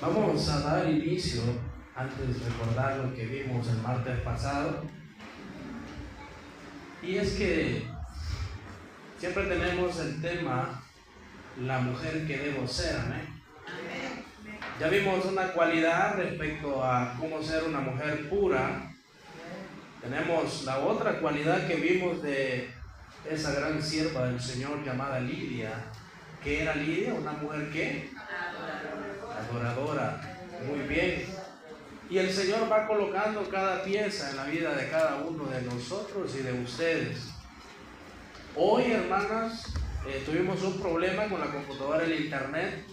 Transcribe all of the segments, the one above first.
Vamos a dar inicio, antes de recordar lo que vimos el martes pasado. Y es que siempre tenemos el tema, la mujer que debo ser, ¿amén? Ya vimos una cualidad respecto a cómo ser una mujer pura. Tenemos la otra cualidad que vimos de esa gran sierva del Señor llamada Lidia. ¿Qué era Lidia? Una mujer ¿qué? Adoradora. Muy bien. Y el Señor va colocando cada pieza en la vida de cada uno de nosotros y de ustedes. Hoy, hermanas, tuvimos un problema con la computadora y el internet.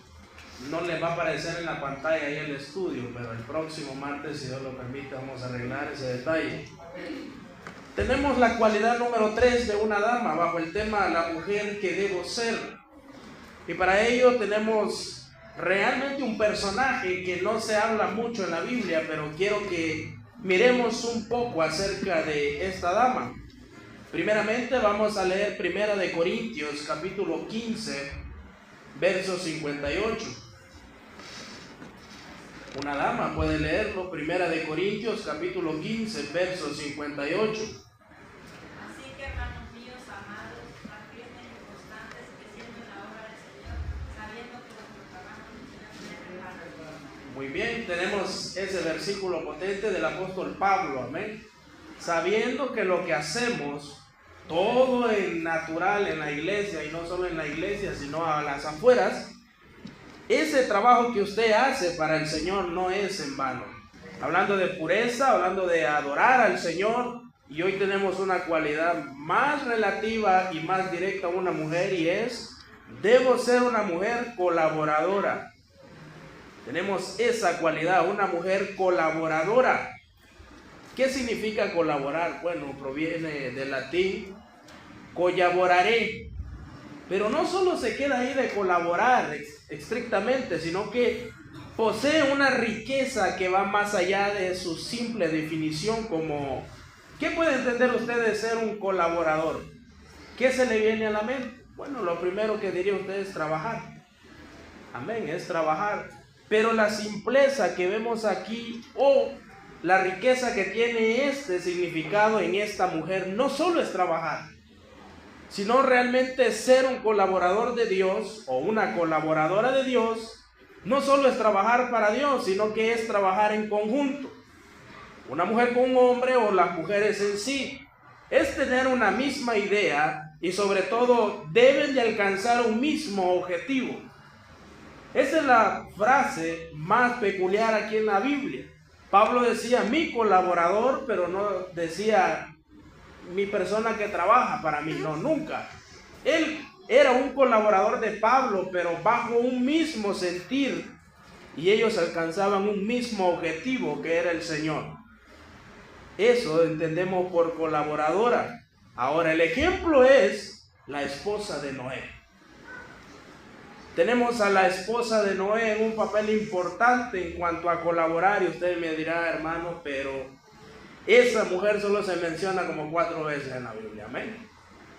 No les va a aparecer en la pantalla ahí el estudio, pero el próximo martes, si Dios lo permite, vamos a arreglar ese detalle. Tenemos la cualidad número 3 de una dama bajo el tema la mujer que debo ser. Y para ello tenemos realmente un personaje que no se habla mucho en la Biblia, pero quiero que miremos un poco acerca de esta dama. Primeramente vamos a leer 1 Corintios capítulo 15, verso 58. Una dama puede leerlo, 1 Corintios capítulo 15, verso 58. Así que, hermanos míos amados, afirmen y constantes, creciendo en la obra del Señor, sabiendo que nuestro trabajo no será en vano. Muy bien, tenemos ese versículo potente del apóstol Pablo, amén. Sabiendo que lo que hacemos, todo en natural en la iglesia, y no solo en la iglesia, sino a las afueras, ese trabajo que usted hace para el Señor no es en vano. Hablando de pureza, hablando de adorar al Señor, y hoy tenemos una cualidad más relativa y más directa a una mujer, y es, debo ser una mujer colaboradora. Tenemos esa cualidad, una mujer colaboradora. ¿Qué significa colaborar? Bueno, proviene del latín collaborare. Pero no solo se queda ahí de colaborar estrictamente, sino que posee una riqueza que va más allá de su simple definición como... ¿Qué puede entender usted de ser un colaborador? ¿Qué se le viene a la mente? Bueno, lo primero que diría usted es trabajar. Amén, es trabajar. Pero la simpleza que vemos aquí, o la riqueza que tiene este significado en esta mujer, no solo es trabajar, sino realmente ser un colaborador de Dios o una colaboradora de Dios. No solo es trabajar para Dios, sino que es trabajar en conjunto. Una mujer con un hombre o las mujeres en sí, es tener una misma idea y sobre todo deben de alcanzar un mismo objetivo. Esa es la frase más peculiar aquí en la Biblia. Pablo decía mi colaborador, pero no decía mi persona que trabaja para mí, no, nunca. Él era un colaborador de Pablo, pero bajo un mismo sentir, y ellos alcanzaban un mismo objetivo que era el Señor. Eso entendemos por colaboradora. Ahora el ejemplo es la esposa de Noé. Tenemos a la esposa de Noé en un papel importante en cuanto a colaborar, y usted me dirá, hermano, pero esa mujer solo se menciona como 4 veces en la Biblia, amén.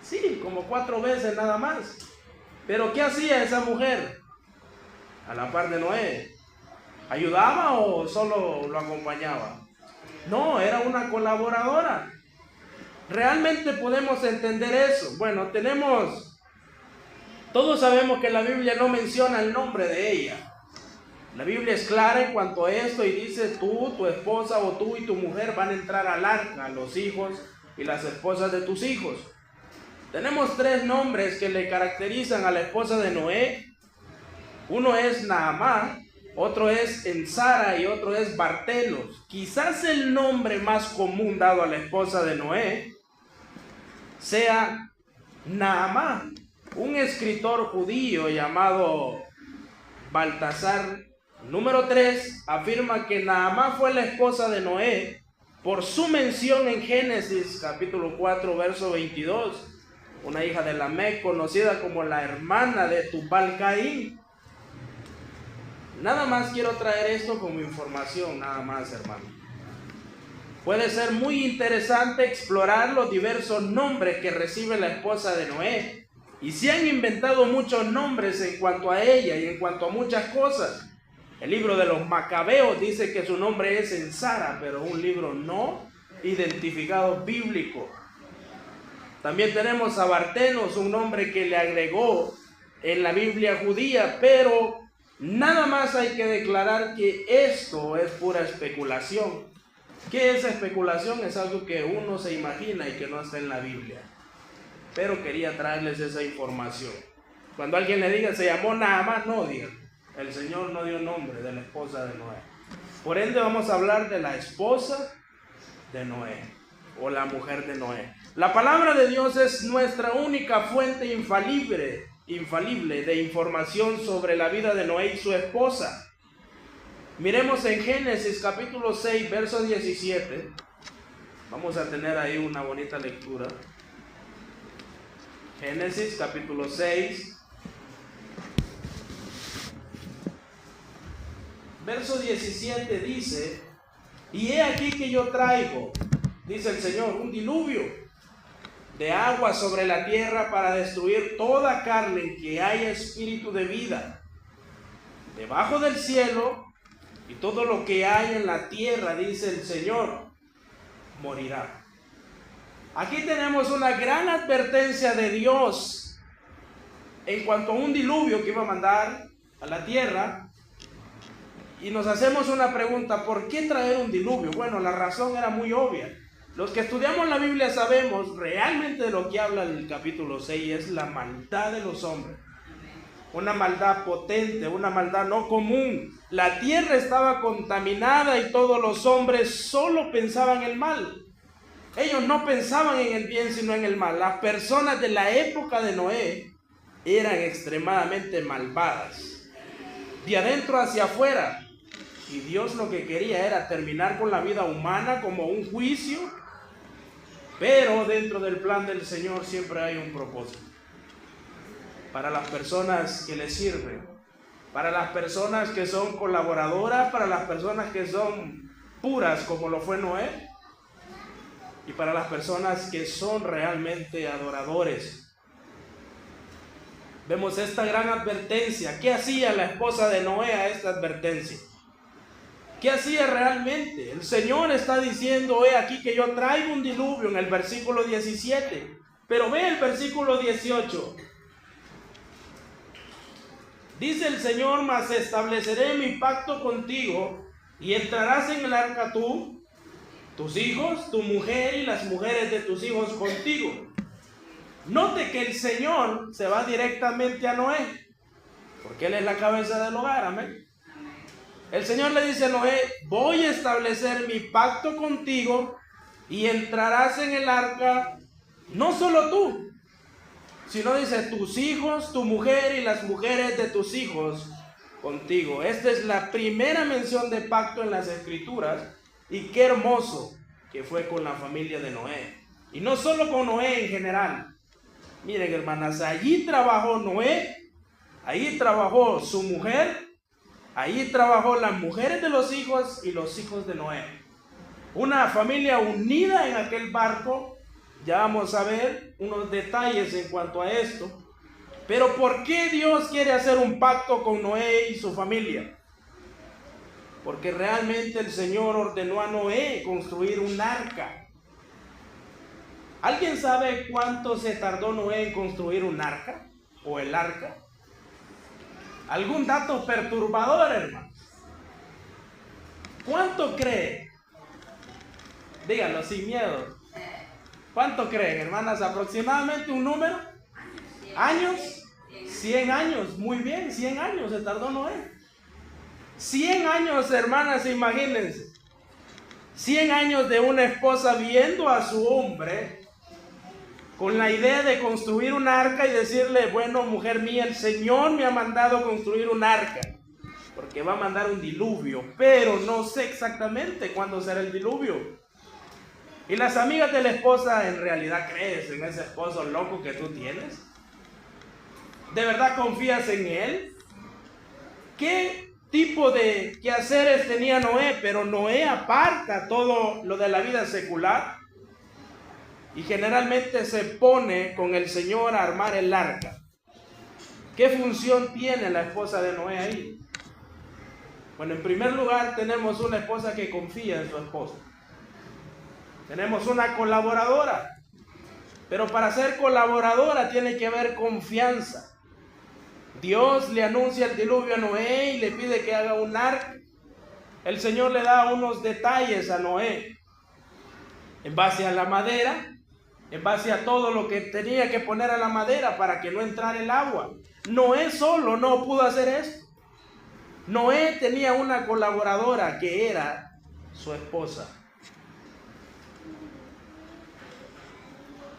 Sí, como 4 veces nada más. Pero ¿qué hacía esa mujer a la par de Noé? ¿Ayudaba o solo lo acompañaba? No, era una colaboradora. ¿Realmente podemos entender eso? Bueno, todos sabemos que la Biblia no menciona el nombre de ella. La Biblia es clara en cuanto a esto y dice tú, tu esposa o tú y tu mujer van a entrar al arca, los hijos y las esposas de tus hijos. Tenemos 3 nombres que le caracterizan a la esposa de Noé. Uno es Naamá, otro es Ensara y otro es Bartelos. Quizás el nombre más común dado a la esposa de Noé sea Naamá. Un escritor judío llamado Baltasar Número 3 afirma que Naamá fue la esposa de Noé por su mención en Génesis capítulo 4 verso 22, una hija de Lamec conocida como la hermana de Tubal-Caín. Nada más quiero traer esto como información, nada más, hermano. Puede ser muy interesante explorar los diversos nombres que recibe la esposa de Noé, y se han inventado muchos nombres en cuanto a ella y en cuanto a muchas cosas. El libro de los Macabeos dice que su nombre es Ensara, pero un libro no identificado bíblico. También tenemos a Bartenos, un nombre que le agregó en la Biblia judía, pero nada más hay que declarar que esto es pura especulación. ¿Qué es especulación? Es algo que uno se imagina y que no está en la Biblia. Pero quería traerles esa información. Cuando alguien le diga, se llamó Naamán, no digan. El Señor no dio nombre de la esposa de Noé. Por ende vamos a hablar de la esposa de Noé, o la mujer de Noé. La palabra de Dios es nuestra única fuente infalible de información sobre la vida de Noé y su esposa. Miremos en Génesis capítulo 6, verso 17. Vamos a tener ahí una bonita lectura. Génesis capítulo 6, verso 17 dice: y he aquí que yo traigo, dice el Señor, un diluvio de agua sobre la tierra para destruir toda carne en que haya espíritu de vida debajo del cielo, y todo lo que hay en la tierra, dice el Señor, morirá. Aquí tenemos una gran advertencia de Dios en cuanto a un diluvio que iba a mandar a la tierra. Y nos hacemos una pregunta: ¿por qué traer un diluvio? Bueno, la razón era muy obvia. Los que estudiamos la Biblia sabemos realmente de lo que habla el capítulo 6, es la maldad de los hombres. Una maldad potente, una maldad no común. La tierra estaba contaminada y todos los hombres solo pensaban en el mal. Ellos no pensaban en el bien, sino en el mal. Las personas de la época de Noé eran extremadamente malvadas, de adentro hacia afuera. Y Dios lo que quería era terminar con la vida humana como un juicio, pero dentro del plan del Señor siempre hay un propósito. Para las personas que le sirven, para las personas que son colaboradoras, para las personas que son puras como lo fue Noé, y para las personas que son realmente adoradores. Vemos esta gran advertencia. ¿Qué hacía la esposa de Noé a esta advertencia? ¿Qué hacía realmente? El Señor está diciendo: he aquí que yo traigo un diluvio, en el versículo 17. Pero ve el versículo 18. Dice el Señor: mas estableceré mi pacto contigo, y entrarás en el arca tú, tus hijos, tu mujer y las mujeres de tus hijos contigo. Note que el Señor se va directamente a Noé, porque Él es la cabeza del hogar, amén. El Señor le dice a Noé: voy a establecer mi pacto contigo y entrarás en el arca, no solo tú, sino dice tus hijos, tu mujer y las mujeres de tus hijos contigo. Esta es la primera mención de pacto en las Escrituras, y qué hermoso que fue con la familia de Noé. Y no solo con Noé en general. Miren, hermanas, allí trabajó Noé, allí trabajó su mujer, allí trabajó las mujeres de los hijos y los hijos de Noé. Una familia unida en aquel barco. Ya vamos a ver unos detalles en cuanto a esto. Pero ¿por qué Dios quiere hacer un pacto con Noé y su familia? Porque realmente el Señor ordenó a Noé construir un arca. ¿Alguien sabe cuánto se tardó Noé en construir un arca? ¿O el arca? ¿Algún dato perturbador, hermano? ¿Cuánto cree? Díganlo sin miedo. ¿Cuánto creen, hermanas? ¿Aproximadamente un número? ¿Años? 100 años. Muy bien, 100 años se tardó Noé. 100 años, hermanas, imagínense. 100 años de una esposa viendo a su hombre con la idea de construir un arca y decirle: bueno, mujer mía, el Señor me ha mandado construir un arca, porque va a mandar un diluvio, pero no sé exactamente cuándo será el diluvio. Y las amigas de la esposa, ¿en realidad crees en ese esposo loco que tú tienes? ¿De verdad confías en él? ¿Qué tipo de quehaceres tenía Noé? Pero Noé aparta todo lo de la vida secular y generalmente se pone con el Señor a armar el arca. ¿Qué función tiene la esposa de Noé ahí? Bueno, en primer lugar tenemos una esposa que confía en su esposo. Tenemos una colaboradora. Pero para ser colaboradora tiene que haber confianza. Dios le anuncia el diluvio a Noé y le pide que haga un arca. El Señor le da unos detalles a Noé. En base a la madera, en base a todo lo que tenía que poner a la madera para que no entrara el agua. Noé solo no pudo hacer esto. Noé tenía una colaboradora que era su esposa.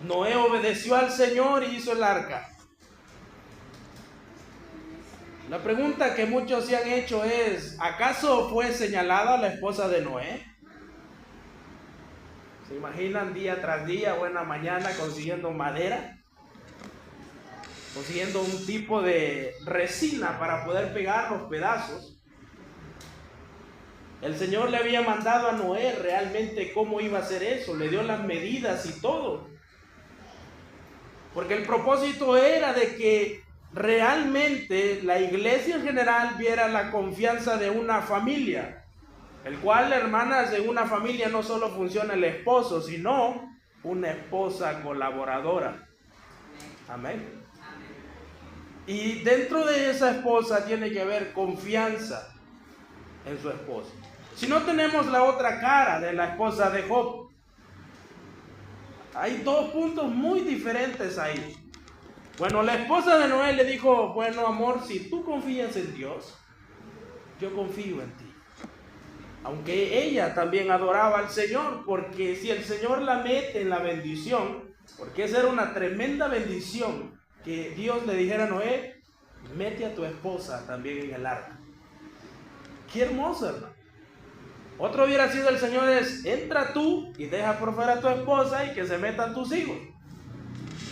Noé obedeció al Señor y hizo el arca. La pregunta que muchos se han hecho es, ¿acaso fue señalada la esposa de Noé? ¿Se imaginan día tras día, buena mañana, consiguiendo madera? Consiguiendo un tipo de resina para poder pegar los pedazos. El Señor le había mandado a Noé realmente cómo iba a hacer eso. Le dio las medidas y todo. Porque el propósito era de que realmente la iglesia en general viera la confianza de una familia. El cual, hermanas, en una familia no solo funciona el esposo, sino una esposa colaboradora. Amén. Y dentro de esa esposa tiene que haber confianza en su esposo. Si no, tenemos la otra cara de la esposa de Job. Hay dos puntos muy diferentes ahí. Bueno, la esposa de Noé le dijo, bueno, amor, si tú confías en Dios, yo confío en ti. Aunque ella también adoraba al Señor, porque si el Señor la mete en la bendición, porque esa era una tremenda bendición, que Dios le dijera a Noé, mete a tu esposa también en el arca. Qué hermoso, hermano. Otro hubiera sido el Señor es, entra tú y deja por fuera a tu esposa y que se metan tus hijos.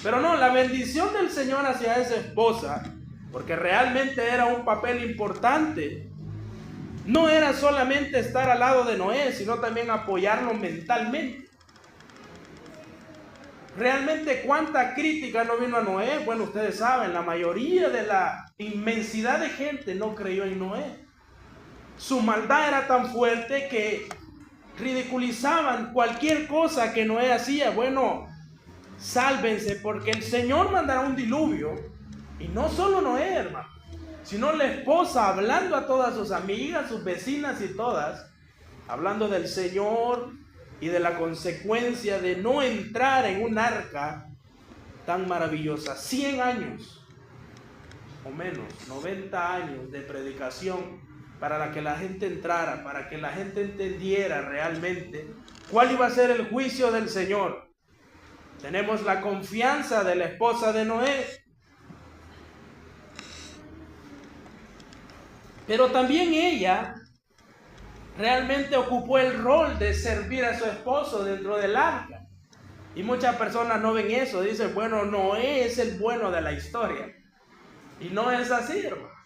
Pero no, la bendición del Señor hacia esa esposa, porque realmente era un papel importante, no era solamente estar al lado de Noé, sino también apoyarlo mentalmente. Realmente, ¿cuánta crítica no vino a Noé? Bueno, ustedes saben, la mayoría de la inmensidad de gente no creyó en Noé. Su maldad era tan fuerte que ridiculizaban cualquier cosa que Noé hacía. Bueno, sálvense porque el Señor mandará un diluvio. Y no solo Noé, hermano, sino la esposa hablando a todas sus amigas, sus vecinas y todas, hablando del Señor y de la consecuencia de no entrar en un arca tan maravillosa. 100 años o menos, 90 años de predicación para la que la gente entrara, para que la gente entendiera realmente cuál iba a ser el juicio del Señor. Tenemos la confianza de la esposa de Noé, pero también ella realmente ocupó el rol de servir a su esposo dentro del arca. Y muchas personas no ven eso, dicen, bueno, Noé es el bueno de la historia. Y no es así, hermano.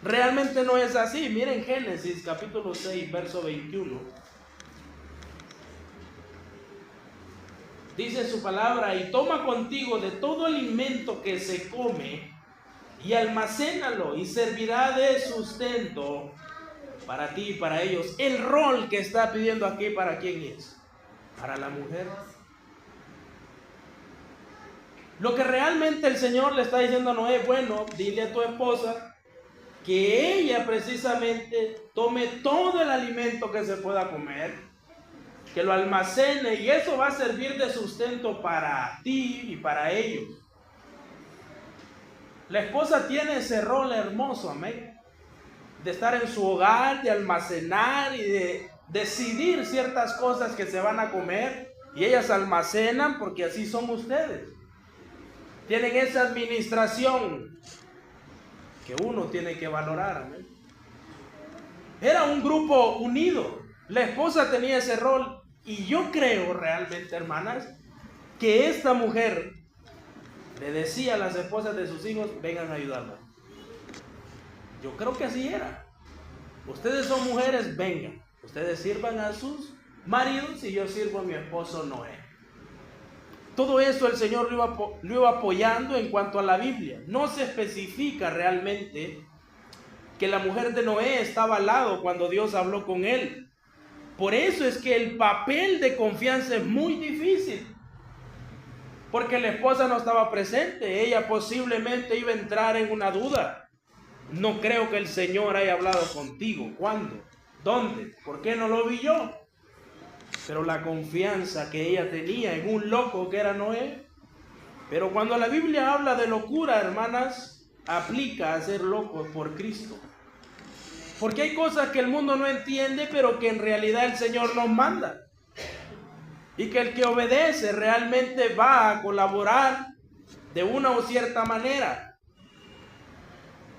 Realmente no es así. Miren Génesis capítulo 6, verso 21. Dice su palabra, y toma contigo de todo alimento que se come y almacénalo y servirá de sustento para ti y para ellos. El rol que está pidiendo aquí, ¿para quién es? Para la mujer. Lo que realmente el Señor le está diciendo a Noé, bueno, dile a tu esposa que ella precisamente tome todo el alimento que se pueda comer, que lo almacene, y eso va a servir de sustento para ti y para ellos. La esposa tiene ese rol hermoso, amén, de estar en su hogar, de almacenar y de decidir ciertas cosas que se van a comer, y ellas almacenan porque así son ustedes. Tienen esa administración que uno tiene que valorar, amén. Era un grupo unido. La esposa tenía ese rol, y yo creo realmente, hermanas, que esta mujer le decía a las esposas de sus hijos, vengan a ayudarme. Yo creo que así era. Ustedes son mujeres, vengan. Ustedes sirvan a sus maridos y yo sirvo a mi esposo Noé. Todo eso el Señor lo iba apoyando en cuanto a la Biblia. No se especifica realmente que la mujer de Noé estaba al lado cuando Dios habló con él. Por eso es que el papel de confianza es muy difícil, porque la esposa no estaba presente. Ella posiblemente iba a entrar en una duda. No creo que el Señor haya hablado contigo. ¿Cuándo? ¿Dónde? ¿Por qué no lo vi yo? Pero la confianza que ella tenía en un loco que era Noé. Pero cuando la Biblia habla de locura, hermanas, aplica a ser locos por Cristo. Porque hay cosas que el mundo no entiende, pero que en realidad el Señor nos manda. Y que el que obedece realmente va a colaborar de una o cierta manera.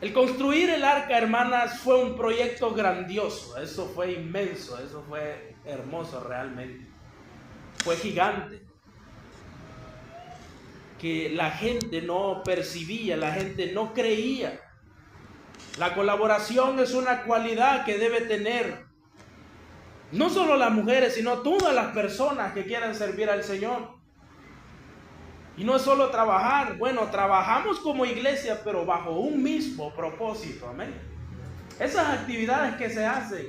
El construir el arca, hermanas, fue un proyecto grandioso. Eso fue inmenso, eso fue hermoso realmente. Fue gigante. Que la gente no percibía, la gente no creía. La colaboración es una cualidad que debe tener no solo las mujeres, sino todas las personas que quieran servir al Señor. Y no es solo trabajar. Bueno, trabajamos como iglesia, pero bajo un mismo propósito. Amén. Esas actividades que se hacen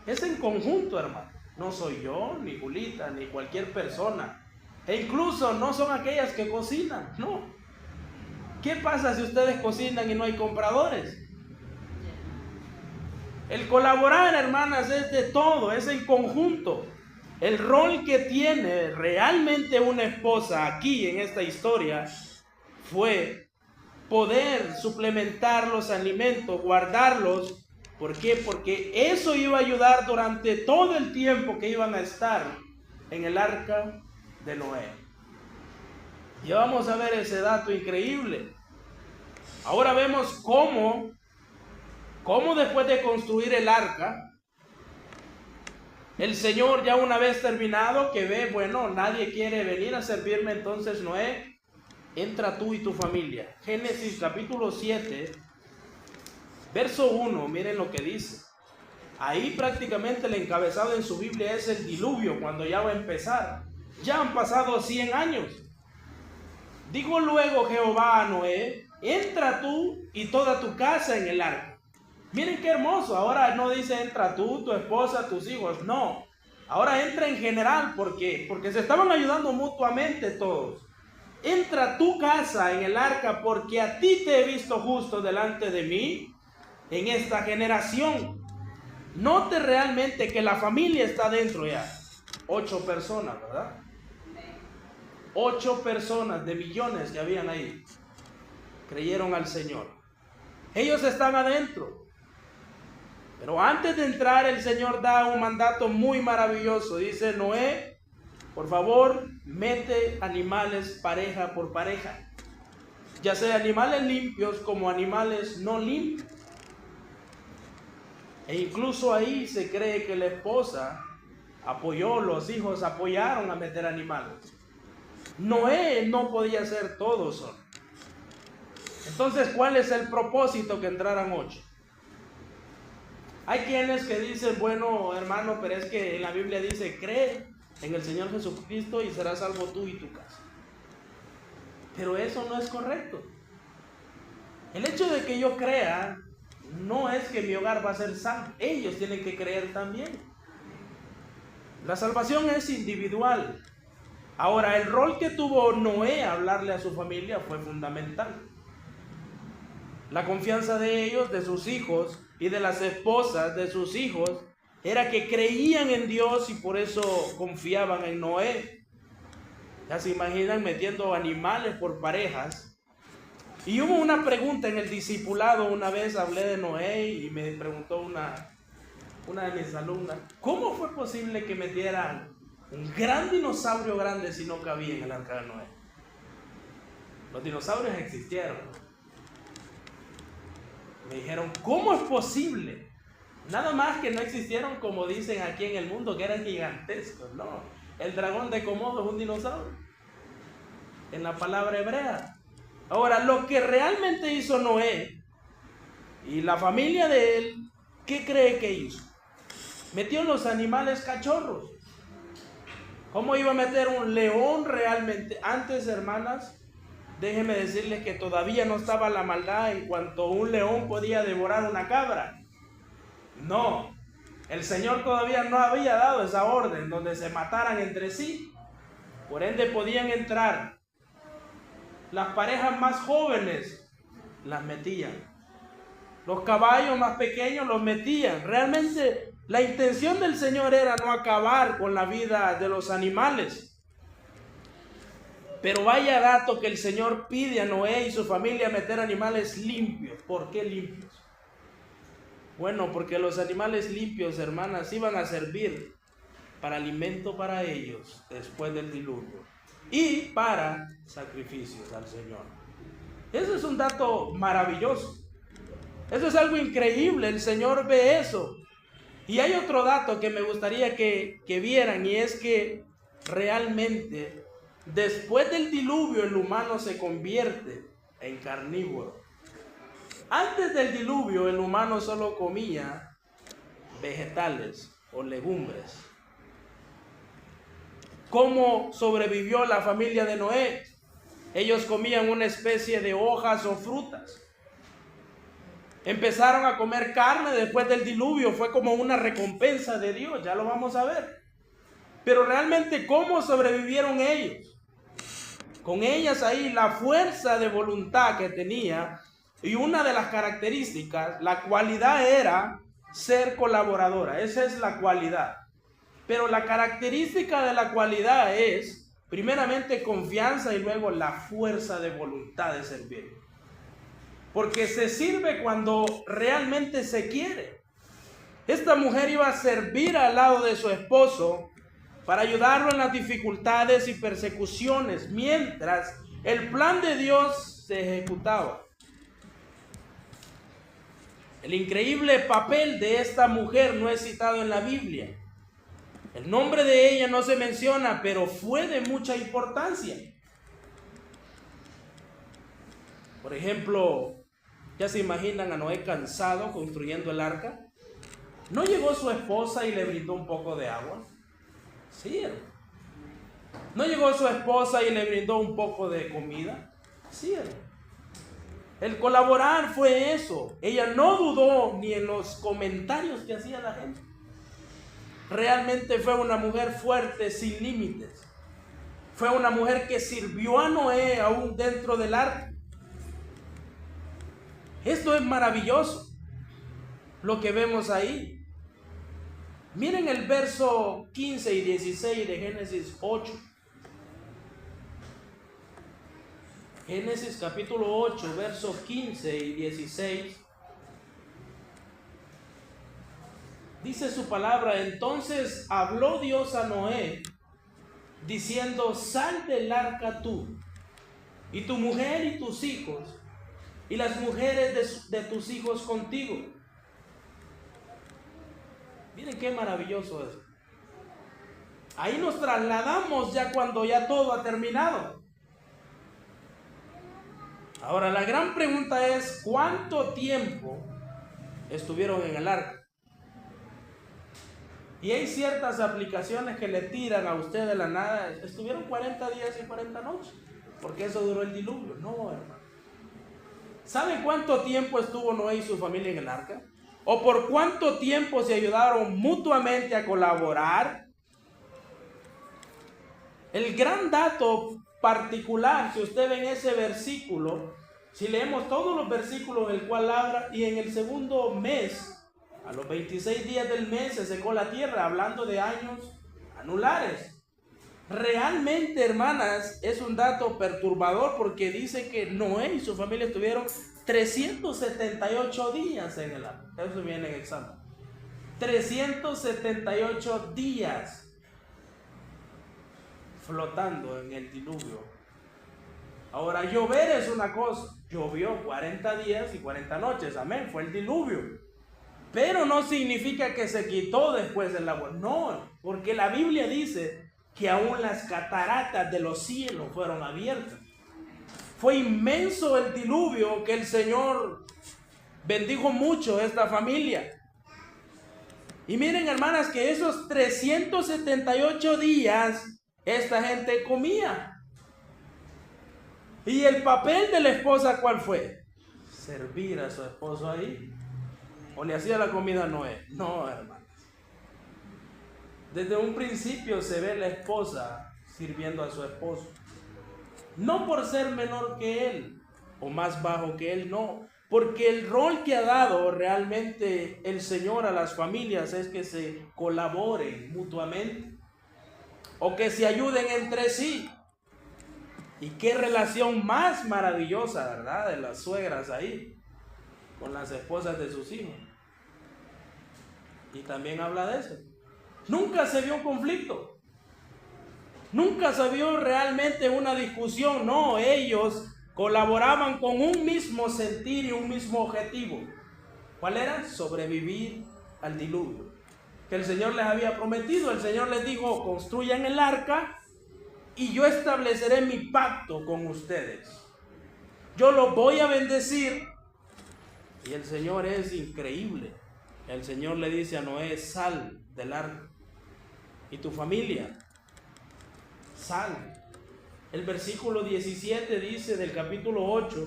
es en conjunto, hermano. No soy yo, ni Julita, ni cualquier persona. E incluso no son aquellas que cocinan, no. ¿Qué pasa si ustedes cocinan y no hay compradores? El colaborar, hermanas, es de todo, es en conjunto. El rol que tiene realmente una esposa aquí en esta historia fue poder suplementar los alimentos, guardarlos. ¿Por qué? Porque eso iba a ayudar durante todo el tiempo que iban a estar en el arca de Noé. Y vamos a ver ese dato increíble. Ahora vemos cómo después de construir el arca, el Señor ya una vez terminado, que ve, bueno, nadie quiere venir a servirme, entonces Noé, entra tú y tu familia. Génesis capítulo 7, verso 1, miren lo que dice. Ahí prácticamente el encabezado en su Biblia es el diluvio, cuando ya va a empezar. Ya han pasado 100 años. Dijo luego Jehová a Noé, entra tú y toda tu casa en el arca. Miren qué hermoso. Ahora no dice entra tú, tu esposa, tus hijos. No. Ahora entra en general. ¿Por qué? Porque se estaban ayudando mutuamente todos. Entra tu casa en el arca, porque a ti te he visto justo delante de mí en esta generación. Note realmente que la familia está dentro ya. 8 personas, ¿verdad? 8 personas de millones que habían ahí creyeron al Señor. Ellos están adentro. Pero antes de entrar, el Señor da un mandato muy maravilloso. Dice: Noé, por favor, mete animales pareja por pareja, ya sea animales limpios como animales no limpios. E incluso ahí se cree que la esposa apoyó, los hijos apoyaron a meter animales. Noé no podía hacer todo solo. Entonces, ¿cuál es el propósito que entraran 8? Hay quienes que dicen, bueno, hermano, pero es que en la Biblia dice, cree en el Señor Jesucristo y serás salvo tú y tu casa. Pero eso no es correcto. El hecho de que yo crea no es que mi hogar va a ser salvo. Ellos tienen que creer también. La salvación es individual. Ahora, el rol que tuvo Noé a hablarle a su familia fue fundamental. La confianza de ellos, de sus hijos y de las esposas de sus hijos, era que creían en Dios y por eso confiaban en Noé. Ya se imaginan metiendo animales por parejas. Y hubo una pregunta en el discipulado. Una vez hablé de Noé y me preguntó una de mis alumnas, ¿cómo fue posible que metieran un gran dinosaurio grande si no cabía en el arca de Noé? Los dinosaurios existieron. Me dijeron, ¿cómo es posible? Nada más que no existieron como dicen aquí en el mundo, que eran gigantescos. No, el dragón de Komodo es un dinosaurio en la palabra hebrea. Ahora, lo que realmente hizo Noé y la familia de él, ¿qué cree que hizo? Metió los animales cachorros. ¿Cómo iba a meter un león realmente? Antes, hermanas, déjenme decirles que todavía no estaba la maldad en cuanto un león podía devorar una cabra. No, el Señor todavía no había dado esa orden donde se mataran entre sí. Por ende podían entrar. Las parejas más jóvenes las metían. Los caballos más pequeños los metían. Realmente la intención del Señor era no acabar con la vida de los animales. Pero vaya dato que el Señor pide a Noé y su familia meter animales limpios. ¿Por qué limpios? Bueno, porque los animales limpios, hermanas, iban a servir para alimento para ellos después del diluvio y para sacrificios al Señor. Eso es un dato maravilloso. Eso es algo increíble. El Señor ve eso. Y hay otro dato que me gustaría que vieran, y es que realmente después del diluvio el humano se convierte en carnívoro. Antes del diluvio el humano solo comía vegetales o legumbres. ¿Cómo sobrevivió la familia de Noé? Ellos comían una especie de hojas o frutas. Empezaron a comer carne después del diluvio, fue como una recompensa de Dios, ya lo vamos a ver. Pero realmente, ¿cómo sobrevivieron ellos? Con ellas ahí, la fuerza de voluntad que tenía, y una de las características, la cualidad era ser colaboradora, esa es la cualidad. Pero la característica de la cualidad es, primeramente, confianza y luego la fuerza de voluntad de servir. Porque se sirve cuando realmente se quiere. Esta mujer iba a servir al lado de su esposo para ayudarlo en las dificultades y persecuciones, mientras el plan de Dios se ejecutaba. El increíble papel de esta mujer no es citado en la Biblia. El nombre de ella no se menciona, pero fue de mucha importancia. Por ejemplo, ¿ya se imaginan a Noé cansado construyendo el arca? ¿No llegó su esposa y le brindó un poco de agua? Sí, hermano. ¿No llegó su esposa y le brindó un poco de comida? Sí, hermano. El colaborar fue eso. Ella no dudó ni en los comentarios que hacía la gente. Realmente fue una mujer fuerte, sin límites. Fue una mujer que sirvió a Noé aún dentro del arca. Esto es maravilloso, lo que vemos ahí. Miren el verso 15 y 16 de Génesis 8. Génesis capítulo 8, versos 15 y 16. Dice su palabra: entonces habló Dios a Noé, diciendo: sal del arca tú, y tu mujer y tus hijos, y las mujeres de tus hijos contigo. Miren qué maravilloso es. Ahí nos trasladamos ya cuando ya todo ha terminado. Ahora la gran pregunta es: ¿cuánto tiempo estuvieron en el arca? Y hay ciertas aplicaciones que le tiran a usted de la nada. Estuvieron 40 días y 40 noches, porque eso duró el diluvio. No, hermano. ¿Saben cuánto tiempo estuvo Noé y su familia en el arca? ¿O por cuánto tiempo se ayudaron mutuamente a colaborar? El gran dato particular, si usted ve en ese versículo, si leemos todos los versículos en el cual habla, y en el segundo mes, a los 26 días del mes, se secó la tierra, hablando de años anulares. Realmente, hermanas, es un dato perturbador, porque dice que Noé y su familia estuvieron 378 días en el arca. Eso viene en examen. 378 días flotando en el diluvio. Ahora, llover es una cosa. Llovió 40 días y 40 noches. Amén. Fue el diluvio. Pero no significa que se quitó después del agua. No, porque la Biblia dice que aún las cataratas de los cielos fueron abiertas. Fue inmenso el diluvio, que el Señor bendijo mucho a esta familia. Y miren, hermanas, que esos 378 días esta gente comía. ¿Y el papel de la esposa cuál fue? Servir a su esposo ahí. ¿O le hacía la comida a Noé? No, hermanos. Desde un principio se ve la esposa sirviendo a su esposo. No por ser menor que él o más bajo que él, no. Porque el rol que ha dado realmente el Señor a las familias es que se colaboren mutuamente o que se ayuden entre sí. Y qué relación más maravillosa, ¿verdad? De las suegras ahí con las esposas de sus hijos. Y también habla de eso. Nunca se vio un conflicto. Nunca se vio realmente una discusión. No, ellos colaboraban con un mismo sentir y un mismo objetivo. ¿Cuál era? Sobrevivir al diluvio que el Señor les había prometido. El Señor les dijo: construyan el arca y yo estableceré mi pacto con ustedes. Yo los voy a bendecir. Y el Señor es increíble. El Señor le dice a Noé: sal del arca. Y tu familia, sal. El versículo 17 dice del capítulo 8: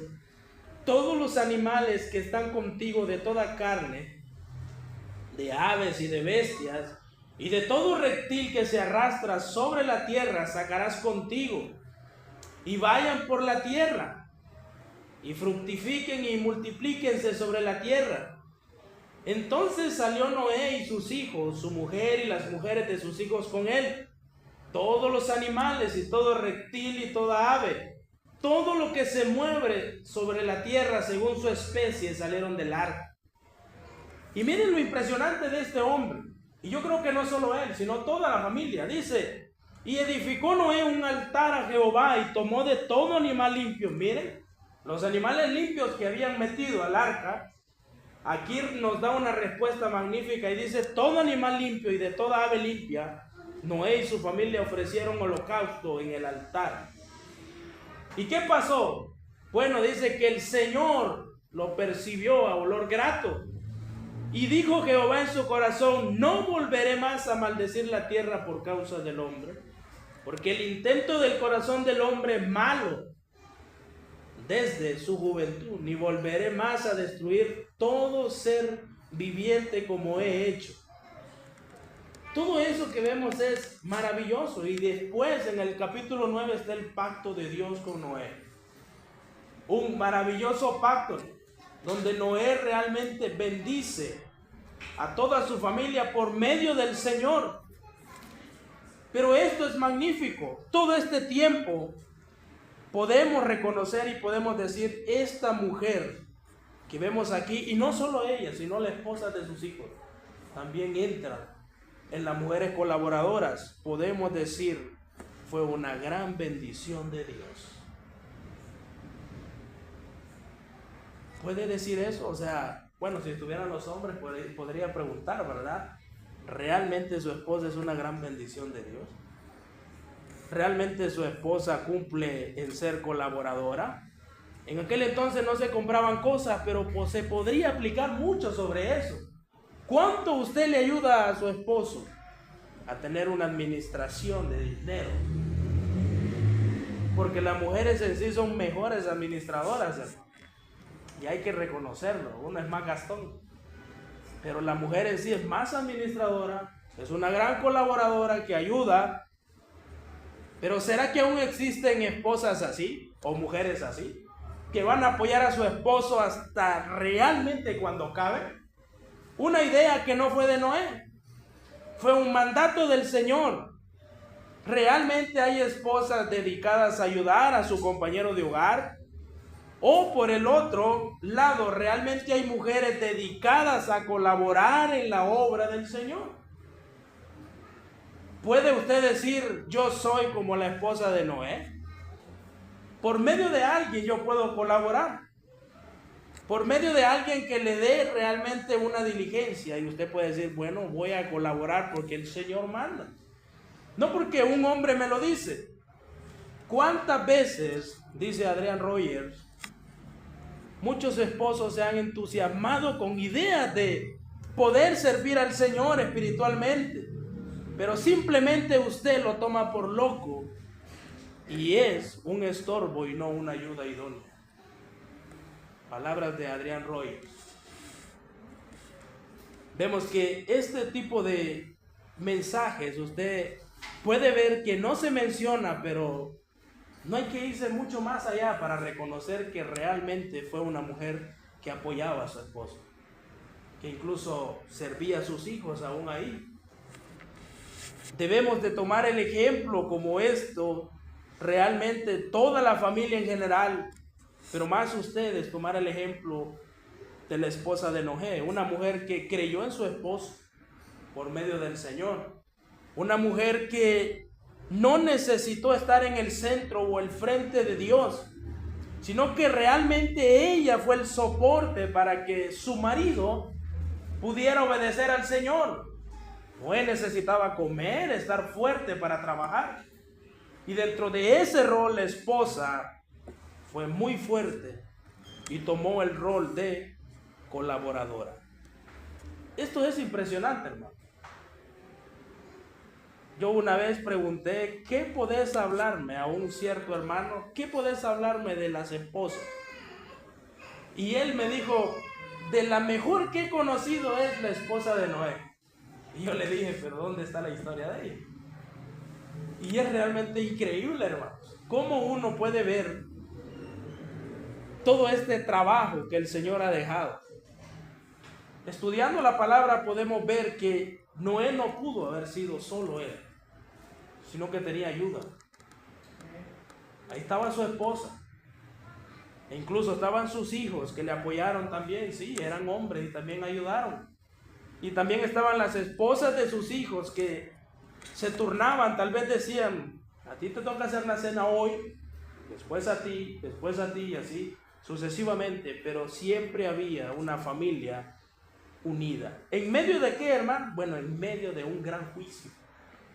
todos los animales que están contigo de toda carne, de aves y de bestias, y de todo reptil que se arrastra sobre la tierra, sacarás contigo, y vayan por la tierra, y fructifiquen y multiplíquense sobre la tierra. Entonces salió Noé y sus hijos, su mujer y las mujeres de sus hijos con él, todos los animales y todo reptil y toda ave, todo lo que se mueve sobre la tierra según su especie, salieron del arca. Y miren lo impresionante de este hombre. Y yo creo que no solo él, sino toda la familia. Dice: y edificó Noé un altar a Jehová y tomó de todo animal limpio. Miren, los animales limpios que habían metido al arca. Aquí nos da una respuesta magnífica y dice: todo animal limpio y de toda ave limpia, Noé y su familia ofrecieron holocausto en el altar. ¿Y qué pasó? Bueno, dice que el Señor lo percibió a olor grato. Y dijo Jehová en su corazón: no volveré más a maldecir la tierra por causa del hombre, porque el intento del corazón del hombre es malo desde su juventud, ni volveré más a destruir todo ser viviente como he hecho. Todo eso que vemos es maravilloso. Y después en el capítulo 9 está el pacto de Dios con Noé. Un maravilloso pacto donde Noé realmente bendice a toda su familia por medio del Señor. Pero esto es magnífico. Todo este tiempo podemos reconocer y podemos decir: esta mujer que vemos aquí, y no solo ella, sino la esposa de sus hijos, también entra en las mujeres colaboradoras. Podemos decir: fue una gran bendición de Dios. ¿Puede decir eso? O sea, bueno, si estuvieran los hombres podría preguntar, ¿verdad? ¿Realmente su esposa es una gran bendición de Dios? ¿Realmente su esposa cumple en ser colaboradora? En aquel entonces no se compraban cosas, pero se podría aplicar mucho sobre eso. ¿Cuánto usted le ayuda a su esposo a tener una administración de dinero? Porque las mujeres en sí son mejores administradoras, hermano. Y hay que reconocerlo. Uno es más gastón, pero la mujer en sí es más administradora, es una gran colaboradora que ayuda. Pero ¿será que aún existen esposas así o mujeres así, que van a apoyar a su esposo hasta realmente cuando cabe? Una idea que no fue de Noé, fue un mandato del Señor. ¿Realmente hay esposas dedicadas a ayudar a su compañero de hogar? O por el otro lado, ¿realmente hay mujeres dedicadas a colaborar en la obra del Señor? ¿Puede usted decir: yo soy como la esposa de Noé? Por medio de alguien yo puedo colaborar. Por medio de alguien que le dé realmente una diligencia. Y usted puede decir: bueno, voy a colaborar porque el Señor manda. No porque un hombre me lo dice. ¿Cuántas veces, dice Adrian Rogers, muchos esposos se han entusiasmado con ideas de poder servir al Señor espiritualmente, pero simplemente usted lo toma por loco y es un estorbo y no una ayuda idónea? Palabras de Adrian Rogers. vemos que este tipo de mensajes usted puede ver que no se menciona, pero no hay que irse mucho más allá para reconocer que realmente fue una mujer que apoyaba a su esposo, que incluso servía a sus hijos aún ahí. Debemos de tomar el ejemplo como esto, realmente toda la familia en general, pero más ustedes, tomar el ejemplo de la esposa de Noé, una mujer que creyó en su esposo por medio del Señor, una mujer que no necesitó estar en el centro o el frente de Dios, sino que realmente ella fue el soporte para que su marido pudiera obedecer al Señor. Noé necesitaba comer, estar fuerte para trabajar, y dentro de ese rol la esposa fue muy fuerte y tomó el rol de colaboradora. Esto es impresionante, hermano. Yo una vez pregunté, ¿qué podés hablarme a un cierto hermano? ¿Qué podés hablarme de las esposas? Y él me dijo, de la mejor que he conocido es la esposa de Noé. Y yo le dije, pero ¿dónde está la historia de ella? Y es realmente increíble, hermanos, cómo uno puede ver todo este trabajo que el Señor ha dejado. Estudiando la palabra podemos ver que Noé no pudo haber sido solo él, sino que tenía ayuda. Ahí estaba su esposa, e incluso estaban sus hijos que le apoyaron también. Sí, eran hombres y también ayudaron. Y también estaban las esposas de sus hijos que se turnaban, tal vez decían, a ti te toca hacer la cena hoy, después a ti, y así sucesivamente, pero siempre había una familia unida. ¿En medio de qué, hermano? Bueno, en medio de un gran juicio,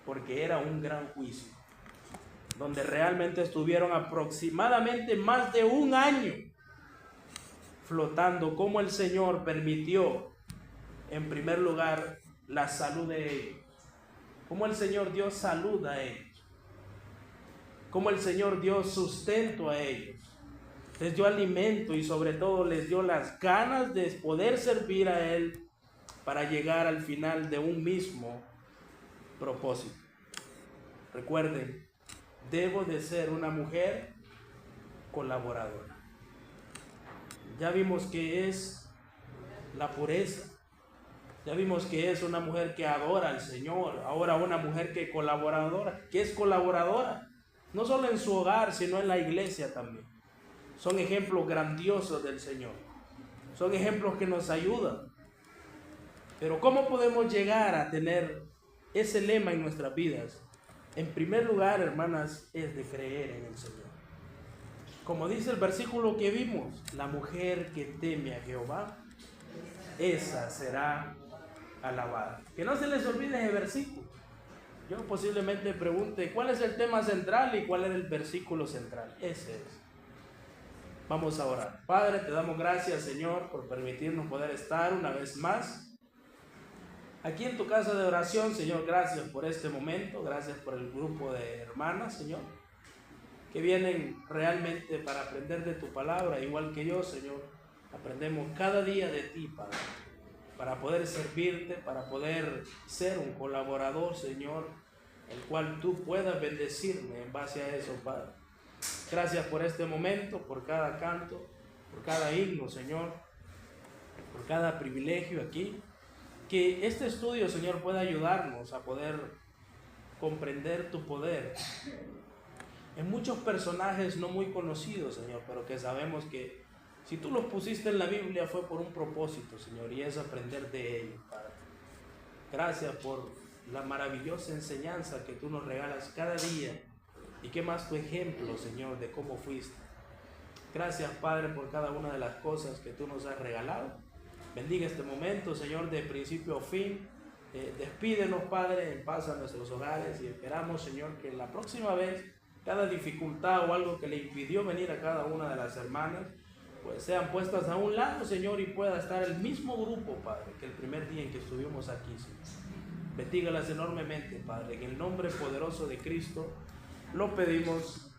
porque era un gran juicio, donde realmente estuvieron aproximadamente más de un año flotando, como el Señor permitió, en primer lugar, la salud de ellos, como el Señor dio salud a ellos, como el Señor dio sustento a ellos, les dio alimento y sobre todo les dio las ganas de poder servir a Él para llegar al final de un mismo propósito. Recuerden, debo de ser una mujer colaboradora. Ya vimos que es la pureza. Ya vimos que es una mujer que adora al Señor. Ahora una mujer que colaboradora, que es colaboradora, no solo en su hogar, sino en la iglesia también. Son ejemplos grandiosos del Señor. Son ejemplos que nos ayudan. Pero ¿cómo podemos llegar a tener ese lema en nuestras vidas? En primer lugar, hermanas, es de creer en el Señor. Como dice el versículo que vimos, la mujer que teme a Jehová, esa será alabada. Que no se les olvide ese versículo. Yo posiblemente pregunte, ¿cuál es el tema central y cuál es el versículo central? Ese es. Vamos a orar. Padre, te damos gracias, Señor, por permitirnos poder estar una vez más aquí en tu casa de oración. Señor, gracias por este momento, gracias por el grupo de hermanas, Señor, que vienen realmente para aprender de tu palabra, igual que yo, Señor. Aprendemos cada día de ti, Padre, para poder servirte, para poder ser un colaborador, Señor, el cual tú puedas bendecirme en base a eso, Padre. Gracias por este momento, por cada canto, por cada himno, Señor, por cada privilegio aquí. Que este estudio, Señor, pueda ayudarnos a poder comprender tu poder en muchos personajes no muy conocidos, Señor, pero que sabemos que si tú los pusiste en la Biblia fue por un propósito, Señor, y es aprender de ellos, Padre. Gracias por la maravillosa enseñanza que tú nos regalas cada día, y qué más tu ejemplo, Señor, de cómo fuiste. Gracias, Padre, por cada una de las cosas que tú nos has regalado. Bendiga este momento, Señor, de principio a fin. Despídenos, Padre, en paz a nuestros hogares, y esperamos, Señor, que la próxima vez cada dificultad o algo que le impidió venir a cada una de las hermanas, pues sean puestas a un lado, Señor, y pueda estar el mismo grupo, Padre, que el primer día en que estuvimos aquí, Señor. Bendígalas enormemente, Padre, en el nombre poderoso de Cristo lo pedimos.